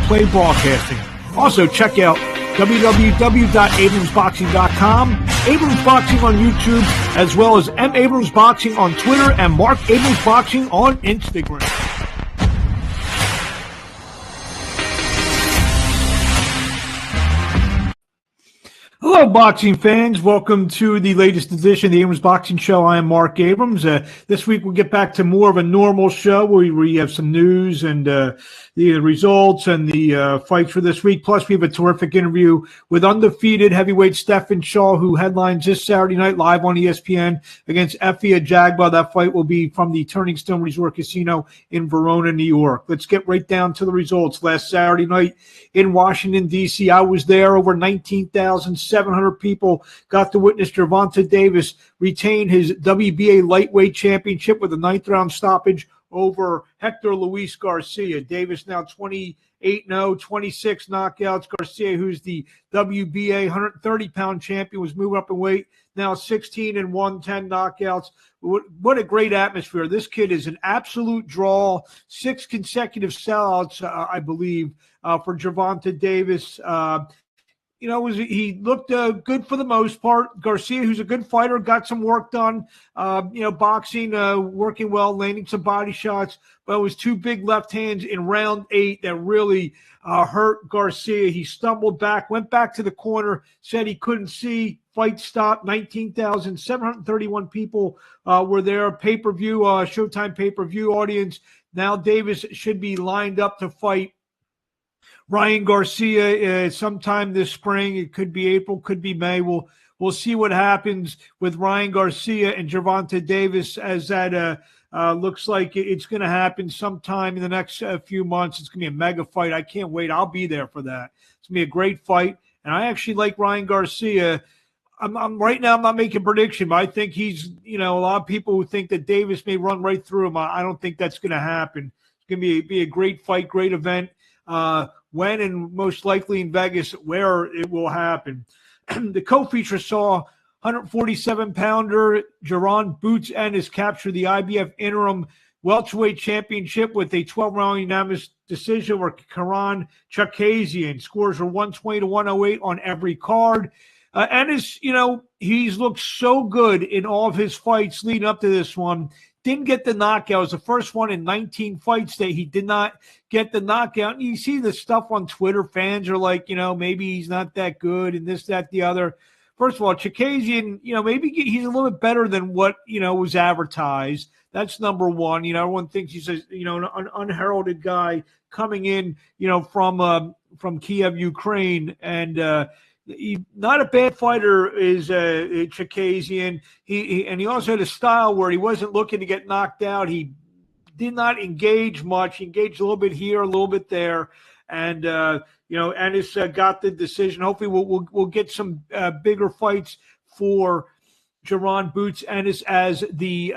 play-by-play broadcasting. Also, check out www.abramsboxing.com, Abrams Boxing on YouTube, as well as M. Abrams Boxing on Twitter and Marc Abrams Boxing on Instagram. Hello, boxing fans. Welcome to the latest edition of the Abrams Boxing Show. I am Marc Abrams. This week we'll get back to more of a normal show where we have some news and the results and the fights for this week. Plus, we have a terrific interview with undefeated heavyweight Stephen Shaw, who headlines this Saturday night live on ESPN against Efe Ajagba. That fight will be from the Turning Stone Resort Casino in Verona, New York. Let's get right down to the results. Last Saturday night in Washington, D.C., I was there. Over 19,700 people got to witness Gervonta Davis retain his WBA lightweight championship with a ninth-round stoppage over Hector Luis Garcia. Davis now 28-0, 26 knockouts. Garcia, who's the WBA 130-pound champion, was moving up in weight, now 16-1, 10 knockouts. What a great atmosphere. This kid is an absolute draw. 6 consecutive sellouts, I believe, for Gervonta Davis. He looked good for the most part. Garcia, who's a good fighter, got some work done, boxing, working well, landing some body shots, but it was 2 big left hands in round 8 that really hurt Garcia. He stumbled back, went back to the corner, said he couldn't see. Fight stopped. 19,731 people were there. Pay-per-view, Showtime pay-per-view audience. Now Davis should be lined up to fight Ryan Garcia sometime this spring. It could be April, could be May. We'll see what happens with Ryan Garcia and Gervonta Davis, as that looks like it's going to happen sometime in the next few months. It's going to be a mega fight. I can't wait. I'll be there for that. It's going to be a great fight. And I actually like Ryan Garcia. I'm right now, I'm not making a prediction, but I think he's, a lot of people who think that Davis may run right through him. I don't think that's going to happen. It's going to be a great fight, great event. When and most likely in Vegas, where it will happen. The co-feature saw 147-pounder Jaron Boots Ennis capture the IBF interim welterweight championship with a 12-round unanimous decision over Karan Chakazian. Scores were 120 to 108 on every card. Ennis, he's looked so good in all of his fights leading up to this one. Didn't get the knockout. It was the first one in 19 fights that he did not get the knockout. And you see the stuff on Twitter. Fans are like, maybe he's not that good and this, that, the other. First of all, Chakazian, maybe he's a little bit better than what, was advertised. That's number one. Everyone thinks he's an unheralded guy coming in, from Kiev, Ukraine. And, not a bad fighter is Chakazian. He also had a style where he wasn't looking to get knocked out. He did not engage much. He engaged a little bit here, a little bit there, and Ennis got the decision. Hopefully, we'll get some bigger fights for Jaron Boots Ennis as the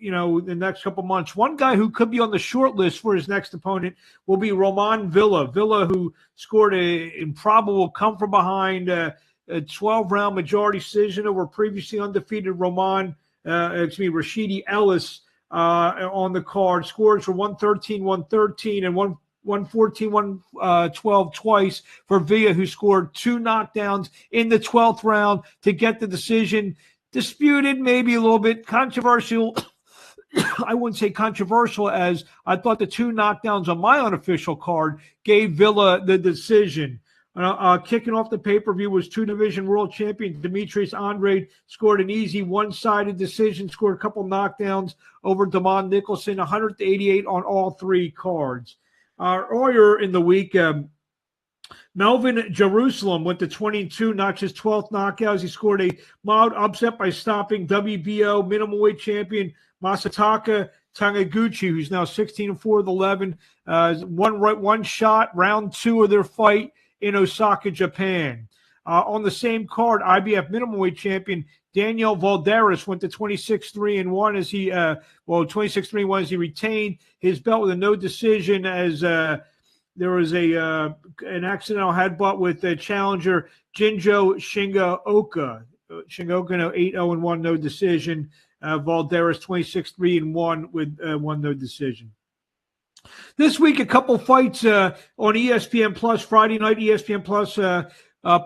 the next couple months. One guy who could be on the short list for his next opponent will be Roman Villa. Villa, who scored an improbable come-from-behind a 12-round majority decision over previously undefeated Rashidi Ellis on the card. Scores for 113, 113, and 114, 112 twice for Villa, who scored 2 knockdowns in the 12th round to get the decision. Disputed, maybe a little bit controversial. I wouldn't say controversial, as I thought the 2 knockdowns on my unofficial card gave Villa the decision. Kicking off the pay-per-view was 2-division world champion Demetrius Andrade, scored an easy one-sided decision, scored a couple knockdowns over Damon Nicholson, 188 on all 3 cards. Earlier in the week, Melvin Jerusalem went to 22, notched his 12th knockout. He scored a mild upset by stopping WBO minimum weight champion Masataka Taniguchi, who's now 16-4 with 11. One shot, round 2 of their fight in Osaka, Japan. On the same card, IBF minimum weight champion Daniel Valderas went to 26-3-1 as he 26-3-1 as he retained his belt with a no decision, as there was an accidental headbutt with challenger Jinjo Shingaoka. Shingaoka 8-0-1, no decision. Valderas 26-3-1 with 1 no decision. This week, a couple fights on ESPN Plus. Friday night, ESPN Plus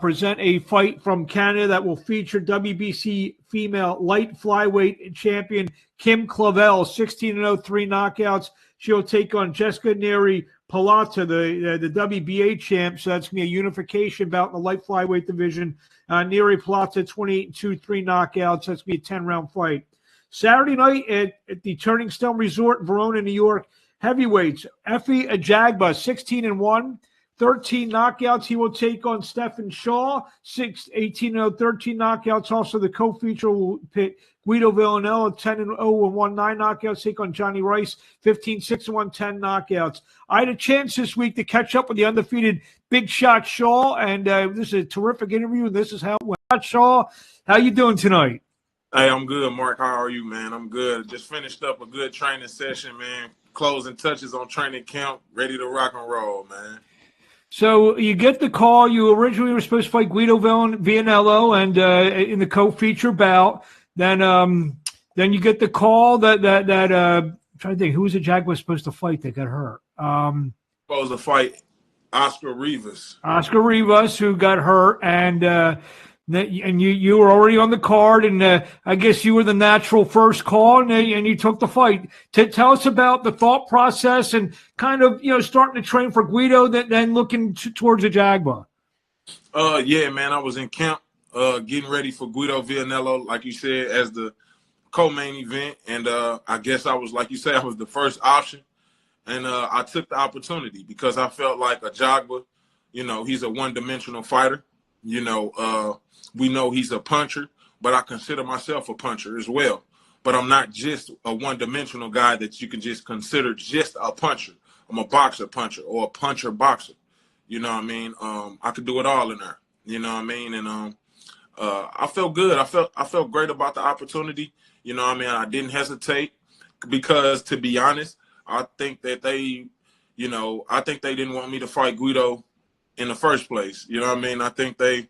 present a fight from Canada that will feature WBC female light flyweight champion Kim Clavel, 16-0, 3 knockouts. She'll take on Jessica Neri Palata, the WBA champ. So that's going to be a unification bout in the light flyweight division. Neri Palata, 28-2, 3 knockouts. That's going to be a 10-round fight. Saturday night at the Turning Stone Resort in Verona, New York, heavyweights, Efe Ajagba, 16-1, 13 knockouts. He will take on Stephen Shaw, 18-0, 13 knockouts. Also, the co-feature will pit Guido Villanella, 10-0 1 9 knockouts. Take on Johnny Rice, 15-6 10 knockouts. I had a chance this week to catch up with the undefeated Big Shot Shaw, and this is a terrific interview. This is how it went. Shaw, how you doing tonight? Hey, I'm good, Marc. How are you, man? I'm good. Just finished up a good training session, man. Closing touches on training camp. Ready to rock and roll, man. So you get the call. You originally were supposed to fight Guido Villanello and in the co-feature bout. Then you get the call that I'm trying to think, who was the Jaguar supposed to fight that got hurt? Supposed to fight Oscar Rivas. Oscar Rivas, who got hurt, and you were already on the card, and I guess you were the natural first call, and you took the fight. Tell us about the thought process and kind of starting to train for Guido, then looking towards the Ajagba. Yeah, man, I was in camp getting ready for Guido Villanello, like you said, as the co-main event, and I guess I was, like you said, I was the first option, and I took the opportunity because I felt like Ajagba, he's a one-dimensional fighter. We know he's a puncher, but I consider myself a puncher as well. But I'm not just a one-dimensional guy that you can just consider just a puncher. I'm a boxer puncher or a puncher boxer. You know what I mean? I could do it all in there. You know what I mean? And I felt good. I felt great about the opportunity. You know what I mean? I didn't hesitate because, to be honest, I think that they didn't want me to fight Guido in the first place. You know what I mean? I think they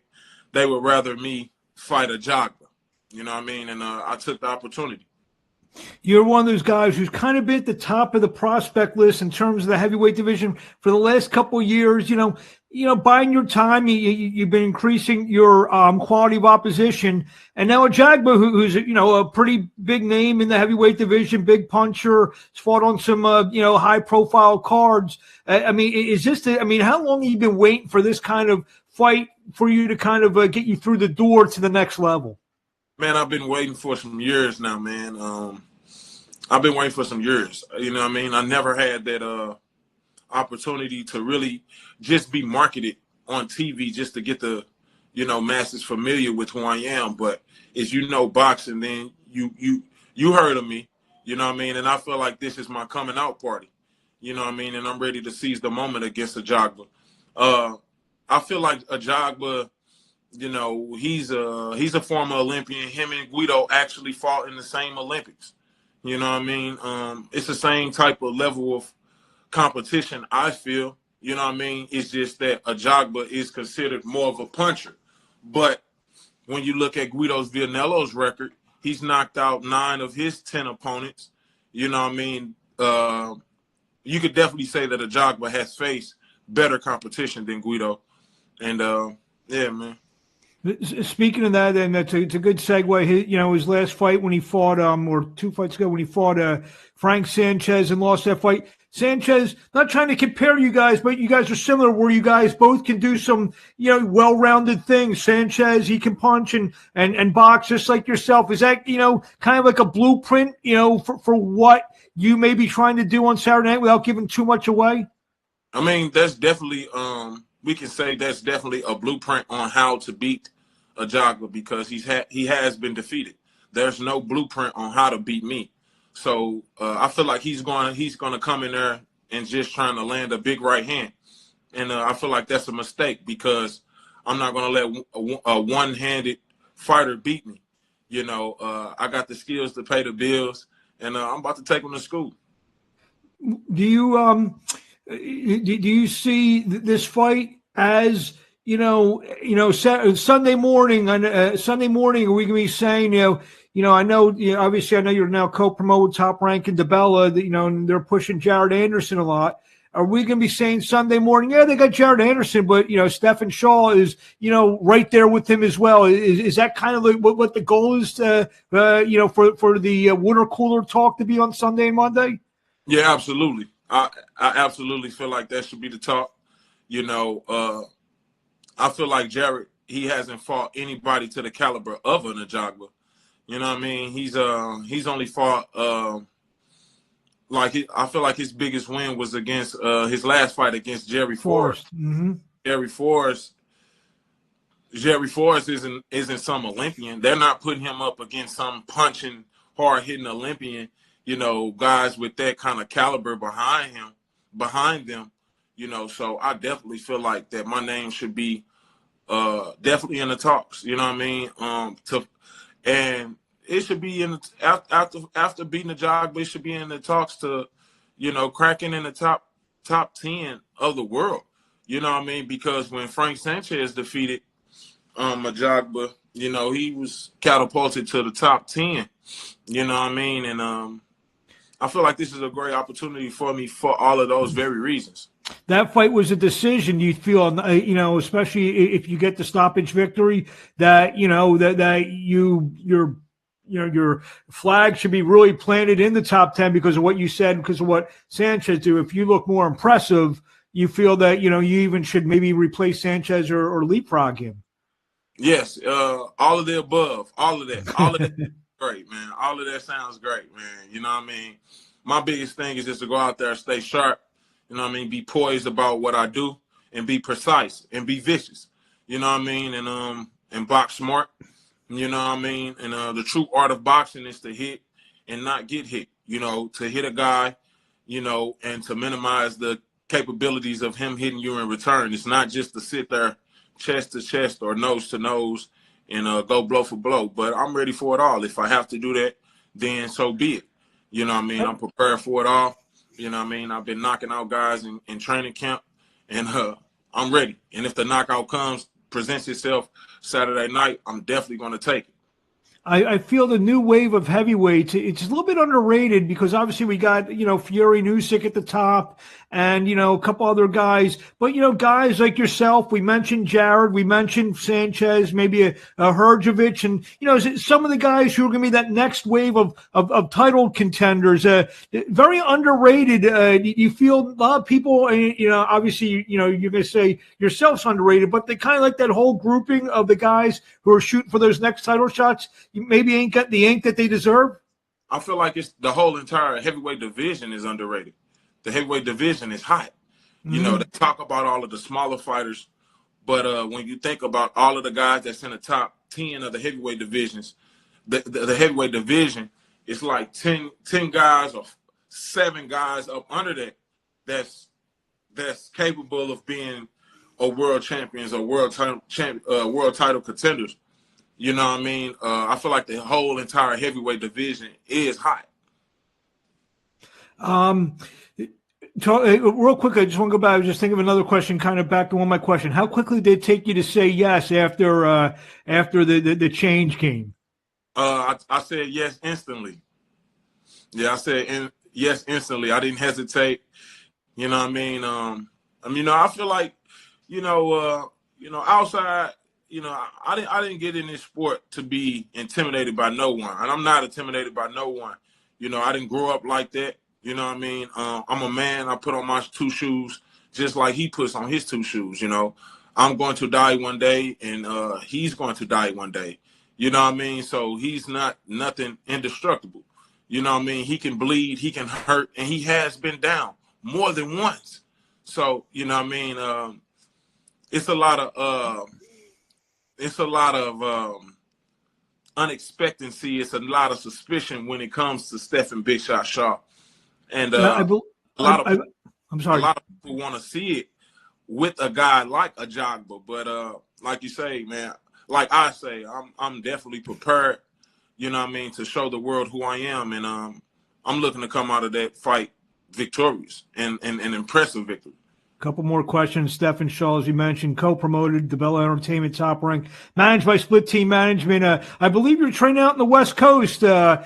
would rather me fight Ajagba. You know what I mean? And I took the opportunity. You're one of those guys who's kind of been at the top of the prospect list in terms of the heavyweight division for the last couple of years. Biding your time, you've been increasing your quality of opposition, and now Ajagba, who's a pretty big name in the heavyweight division, big puncher, has fought on some high profile cards. How long have you been waiting for this kind of fight for you to kind of get you through the door to the next level? Man, I've been waiting for some years now, man. I've been waiting for some years. You know what I mean? I never had that opportunity to really just be marketed on TV just to get the, masses familiar with who I am. But as boxing, then you heard of me, you know what I mean? And I feel like this is my coming out party, you know what I mean? And I'm ready to seize the moment against Ajagba. I feel like Ajagba, he's a former Olympian. Him and Guido actually fought in the same Olympics. You know what I mean? It's the same type of level of competition, I feel. You know what I mean? It's just that Ajagba is considered more of a puncher. But when you look at Guido Villanello's record, he's knocked out 9 of his 10 opponents. You know what I mean? You could definitely say that Ajagba has faced better competition than Guido. And, yeah, man. Speaking of that, and it's a good segue. His last fight when he fought, or 2 fights ago when he fought Frank Sanchez and lost that fight. Sanchez, not trying to compare you guys, but you guys are similar where you guys both can do some, well-rounded things. Sanchez, he can punch and box just like yourself. Is that, kind of like a blueprint, for what you may be trying to do on Saturday night without giving too much away? I mean, that's definitely, we can say that's definitely a blueprint on how to beat Ajagba because he has been defeated. There's no blueprint on how to beat me. So I feel like he's going to come in there and just trying to land a big right hand. And I feel like that's a mistake because I'm not going to let a one-handed fighter beat me. I got the skills to pay the bills, and I'm about to take him to school. Do you see this fight as Sunday morning? On Sunday morning, are we going to be saying I know, obviously, I know you're now co-promoted Top Rank and DeBella, and they're pushing Jared Anderson a lot. Are we going to be saying Sunday morning, yeah, they got Jared Anderson, but, Stephen Shaw is, right there with him as well? Is that kind of what the goal is to, for the water cooler talk to be on Sunday and Monday? Yeah, absolutely. I absolutely feel like that should be the talk. I feel like Jared, he hasn't fought anybody to the caliber of an Ajagba. You know what I mean? He's only fought I feel like his biggest win was against his last fight against Jerry Forrest. Mm-hmm. Jerry Forrest isn't some Olympian. They're not putting him up against some punching, hard hitting Olympian. Guys with that kind of caliber behind them. So I definitely feel like that my name should be definitely in the talks. You know what I mean? And it should be in after beating the Ajagba, it should be in the talks to, cracking in the top 10 of the world. You know what I mean? Because when Frank Sanchez defeated Ajagba, he was catapulted to the top 10. You know what I mean? And I feel like this is a great opportunity for me for all of those very reasons. That fight was a decision. You feel, especially if you get the stoppage victory, that your flag should be really planted in the top 10 because of what you said, because of what Sanchez do. If you look more impressive, you feel that you even should maybe replace Sanchez or leapfrog him. Yes, all of the above, all of that, great, man. All of that sounds great, man. You know what I mean? My biggest thing is just to go out there and stay sharp. You know what I mean? Be poised about what I do and be precise and be vicious. You know what I mean? And box smart. You know what I mean? And the true art of boxing is to hit and not get hit. To hit a guy, and to minimize the capabilities of him hitting you in return. It's not just to sit there chest to chest or nose to nose and go blow for blow. But I'm ready for it all. If I have to do that, then so be it. You know what I mean? I'm prepared for it all. You know what I mean? I've been knocking out guys in training camp, and I'm ready. And if the knockout presents itself Saturday night, I'm definitely going to take it. I feel the new wave of heavyweights, it's a little bit underrated because obviously we got, Fury and Usyk at the top and, a couple other guys. But, guys like yourself, we mentioned Jared, we mentioned Sanchez, maybe a Hrgovic, and, some of the guys who are going to be that next wave of title contenders, very underrated. You feel a lot of people, obviously, you're going to say yourself's underrated, but they kind of like that whole grouping of the guys who are shooting for those next title shots. Maybe ain't got the ink that they deserve? I feel like it's the whole entire heavyweight division is underrated. The heavyweight division is hot. Mm-hmm. They talk about all of the smaller fighters, but when you think about all of the guys that's in the top 10 of the heavyweight divisions, the heavyweight division is like 10 guys or 7 guys up under that's capable of being a world champions or world title contenders. You know what I mean? I feel like the whole entire heavyweight division is hot. Real quick, I just want to go back. I was just thinking of another question, kind of back to one of my questions. How quickly did it take you to say yes after the change came? I said yes instantly. Yeah, I said yes instantly. I didn't hesitate. You know what I mean? I feel like, outside. I didn't get in this sport to be intimidated by no one. And I'm not intimidated by no one. I didn't grow up like that. You know what I mean? I'm a man. I put on my 2 shoes just like he puts on his 2 shoes. I'm going to die one day and he's going to die one day. You know what I mean? So he's not nothing indestructible. You know what I mean? He can bleed, he can hurt, and he has been down more than once. So, you know what I mean? It's a lot of unexpectancy. It's a lot of suspicion when it comes to Stephen Big Shot Shaw. And a lot of people want to see it with a guy like Ajagba. But like you say, man, like I say, I'm definitely prepared, you know what I mean, to show the world who I am. And I'm looking to come out of that fight victorious and an impressive victory. Couple more questions. Stephen Shaw, as you mentioned, co-promoted, DeBella Entertainment, Top Rank, managed by Split Team Management. I believe you're training out in the West Coast. I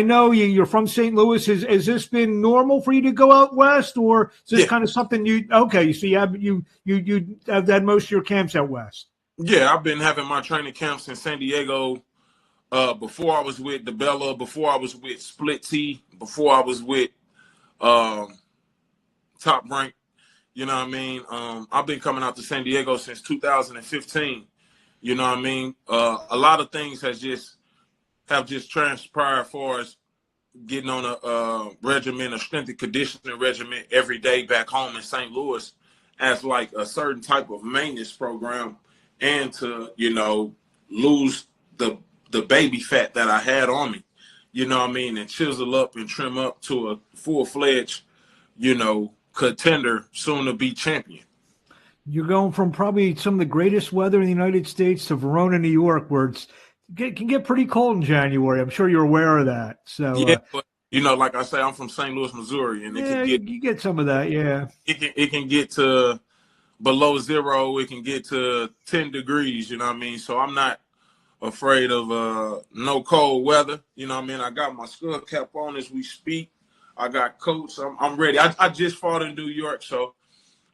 know you're from St. Louis. Has this been normal for you to go out west, or is this kind of something you? Okay, so you have had most of your camps out west. Yeah, I've been having my training camps in San Diego. Before I was with DeBella, before I was with Split T, before I was with Top Rank, you know what I mean? I've been coming out to San Diego since 2015. You know what I mean? A lot of things have just transpired as far as getting on a regimen, a strength and conditioning regimen every day back home in St. Louis as like a certain type of maintenance program, and to, lose the baby fat that I had on me, you know what I mean, and chisel up and trim up to a full-fledged, contender, soon to be champion. You're going from probably some of the greatest weather in the United States to Verona, New York, where it can get pretty cold in January. I'm sure you're aware of that. So yeah, but like I say, I'm from St. Louis, Missouri, and you get some of that. Yeah, it can get to below zero. It can get to 10 degrees. You know what I mean? So I'm not afraid of no cold weather. You know what I mean? I got my skull cap on as we speak. I got coats. I'm ready. I just fought in New York, so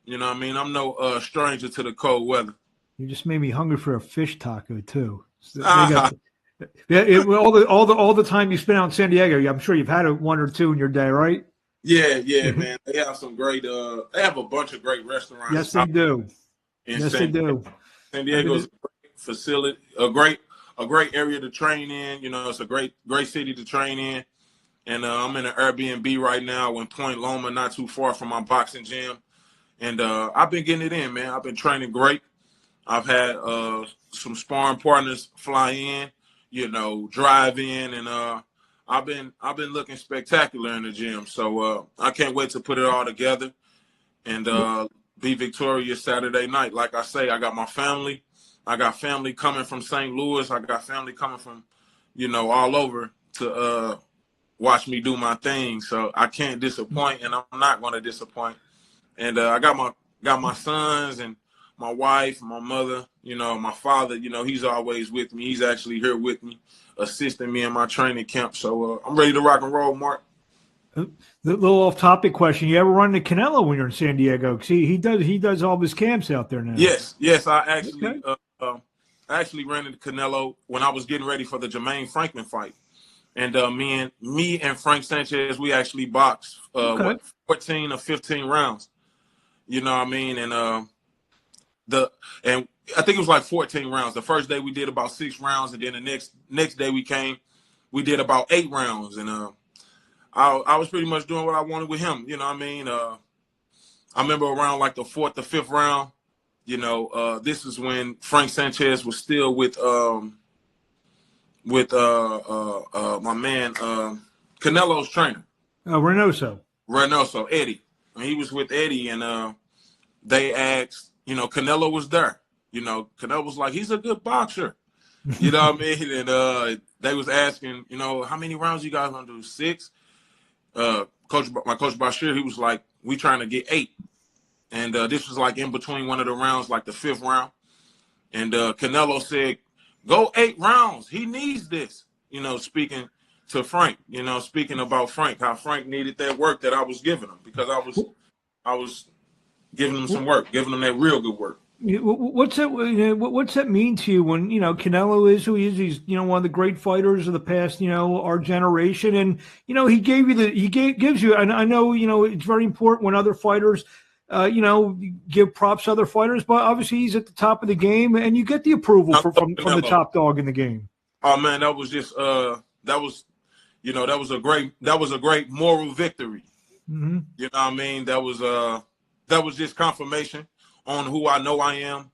you know what I mean? I'm no stranger to the cold weather. You just made me hungry for a fish taco too. So all the time you spent out in San Diego, I'm sure you've had one or two in your day, right? Yeah, man. They have some great. They have a bunch of great restaurants. Yes, they do. They do. San Diego's a great facility, a great area to train in. It's a great city to train in. And I'm in an Airbnb right now in Point Loma, not too far from my boxing gym. And I've been getting it in, man. I've been training great. I've had some sparring partners fly in, drive in, and I've been looking spectacular in the gym. So I can't wait to put it all together and be victorious Saturday night. Like I say, I got my family. I got family coming from St. Louis. I got family coming from, all over to watch me do my thing. So I can't disappoint, and I'm not going to disappoint. And I got my sons and my wife, my mother, my father, he's always with me. He's actually here with me, assisting me in my training camp. So I'm ready to rock and roll, Marc. The little off-topic question: you ever run into Canelo when you're in San Diego? Because he does all of his camps out there now. Yes. I actually ran into Canelo when I was getting ready for the Jermaine Franklin fight, and me and Frank Sanchez, we actually boxed 14 or 15 rounds. You know what I mean? And I think it was like 14 rounds. The first day we did about 6 rounds, and then the next day we did about 8 rounds, and I was pretty much doing what I wanted with him. You know what I mean? I remember around like the 4th or 5th round, this is when Frank Sanchez was still with my man Canelo's trainer. Reynoso, Eddie. And he was with Eddie, and they asked, Canelo was there. Canelo was like, he's a good boxer. You know what I mean? And they was asking, how many rounds you guys gonna do? 6? My coach Bashir, he was like, we trying to get 8. And this was like in between one of the rounds, like the 5th round. And Canelo said, go 8 rounds. He needs this. Speaking to Frank, speaking about Frank, how Frank needed that work that I was giving him, because I was giving him some work, giving him that real good work. What's that mean to you when Canelo is who he is? He's one of the great fighters of the past, our generation, and he gives you. And I know it's very important when other fighters, give props to other fighters, but obviously he's at the top of the game, and you get the approval from the top dog in the game. Oh man, that was just that was a great moral victory. Mm-hmm. You know what I mean? That was just confirmation on who I know I am,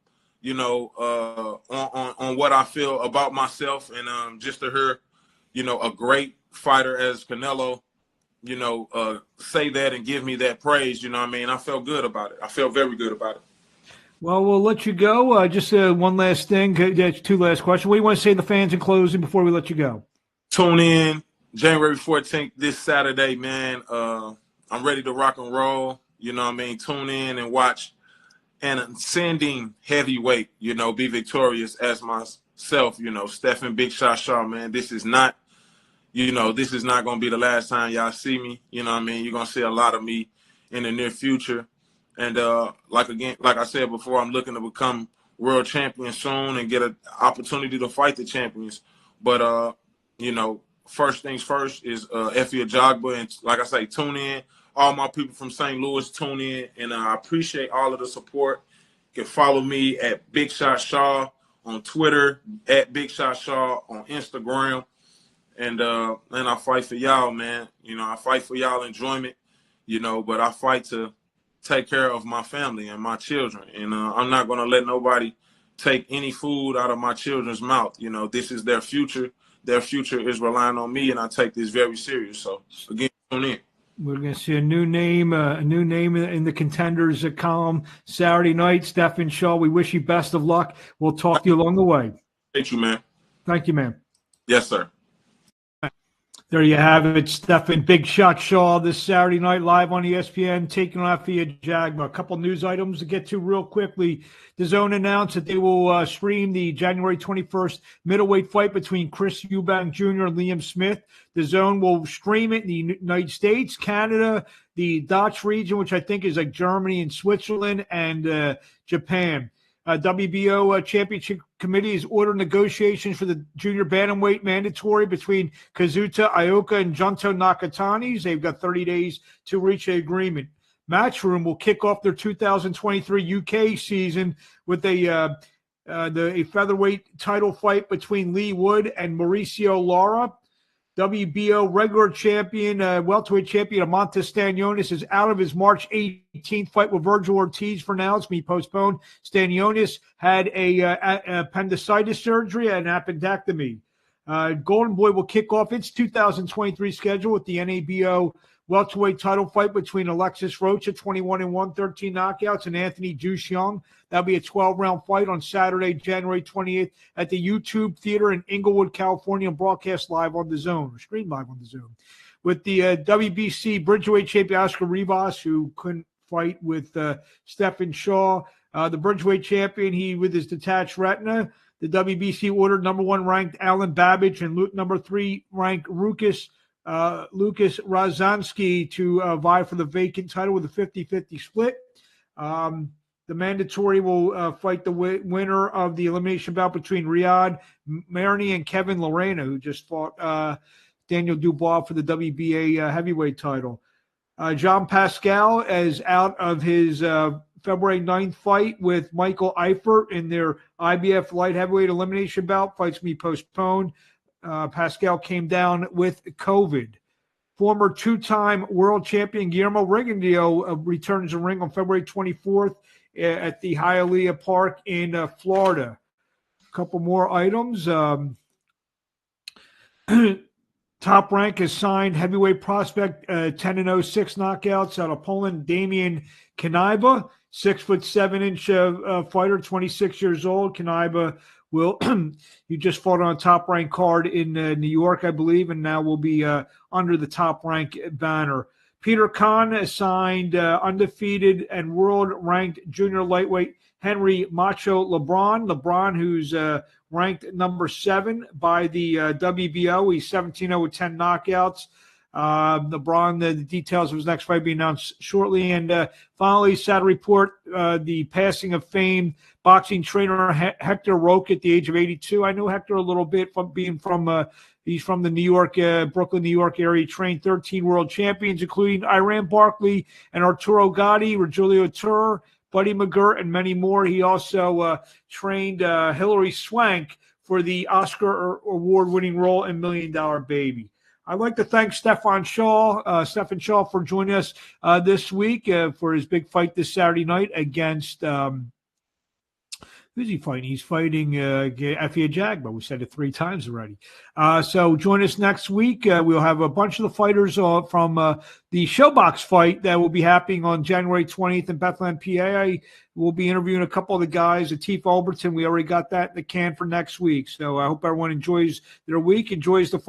on what I feel about myself, and just to hear, a great fighter as Canelo, say that and give me that praise. You know what I mean? I felt good about it. I felt very good about it. Well, we'll let you go. Just one last thing. That's 2 last questions. What do you want to say to the fans in closing before we let you go? Tune in January 14th this Saturday, man. I'm ready to rock and roll. you know what I mean, tune in and watch an ascending heavyweight, you know, be victorious as myself, you know, Stephen Big Shot Shaw, man. This is not going to be the last time y'all see me. You know what I mean? You're going to see a lot of me in the near future. And like I said before, I'm looking to become world champion soon and get an opportunity to fight the champions. But, you know, first things first is Efe Ajagba. And like I say, tune in. All my people from St. Louis, tune in. And I appreciate all of the support. You can follow me at Big Shot Shaw on Twitter, at Big Shot Shaw on Instagram. And I fight for y'all, man. You know, I fight for y'all enjoyment, you know, but I fight to take care of my family and my children. And I'm not going to let nobody take any food out of my children's mouth. You know, this is their future. Their future is relying on me, and I take this very serious. So, again, tune in. We're going to see a new name in the contenders column Saturday night. Stephen Shaw, we wish you best of luck. We'll talk to you along the way. Thank you, man. Thank you, man. Yes, sir. There you have it, Stephen Big Shot Shaw this Saturday night live on ESPN, taking on Efe Ajagba. A couple news items to get to real quickly. DAZN announced that they will stream the January 21st middleweight fight between Chris Eubank Jr. and Liam Smith. DAZN will stream it in the United States, Canada, the Dutch region, which I think is like Germany and Switzerland, and Japan. WBO Championship Committee has ordered negotiations for the junior bantamweight mandatory between Kazuta Ioka and Junto Nakatani. They've got 30 days to reach an agreement. Matchroom will kick off their 2023 UK season with a featherweight title fight between Lee Wood and Mauricio Lara. WBO regular champion, welterweight champion Amonte Stanionis is out of his March 18th fight with Virgil Ortiz for now. It's been postponed. Stanionis had a appendicitis surgery and appendectomy. Golden Boy will kick off its 2023 schedule with the NABO welterweight title fight between Alexis Rocha, 21-1, 13 knockouts, and Anthony Juice Young. That'll be a 12-round fight on Saturday, January 28th at the YouTube Theater in Inglewood, California, and broadcast live on DAZN, or streamed live on DAZN. With the WBC Bridgeweight champion Oscar Rivas, who couldn't fight with Stephen Shaw. The Bridgeweight champion, he with his detached retina. The WBC ordered number 1 ranked Alan Babbage and number 3 ranked Lucas Razanski to vie for the vacant title with a 50-50 split. The mandatory will fight the winner of the elimination bout between Riyad Mahrani and Kevin Lorena, who just fought Daniel Dubois for the WBA heavyweight title. Jean Pascal is out of his February 9th fight with Michael Eifert in their IBF light heavyweight elimination bout. Fight's going to be postponed. Pascal came down with COVID. Former 2-time world champion Guillermo Rigondeaux returns the ring on February 24th at the Hialeah Park in Florida. A couple more items. Top Rank has signed heavyweight prospect 10-0, 6 knockouts out of Poland, Damian Kanaiba, 6'7" fighter, 26 years old. Kanaiba will he just fought on a Top Rank card in New York, I believe, and now will be under the Top Rank banner. Peter Kahn has signed undefeated and world-ranked junior lightweight Henry Macho LeBron, who's ranked number 7 by the WBO. He's 17-0 with 10 knockouts. LeBron, the details of his next fight be announced shortly. And finally, sad report, the passing of famed boxing trainer Hector Roque at the age of 82. I know Hector a little bit from being from he's from the New York, Brooklyn, New York area. He trained 13 world champions, including Iran Barkley and Arturo Gatti, Rogelio Tur, Buddy McGirt, and many more. He also trained Hilary Swank for the Oscar award-winning role in $1 Million Baby. I'd like to thank Stephen Shaw for joining us this week for his big fight this Saturday night against who's he fighting? He's fighting Efe Ajagba. We said it 3 times already. So join us next week. We'll have a bunch of the fighters from the Showbox fight that will be happening on January 20th in Bethlehem, PA. We'll be interviewing a couple of the guys. Atif Alberton, we already got that in the can for next week. So I hope everyone enjoys their week, enjoys the fight.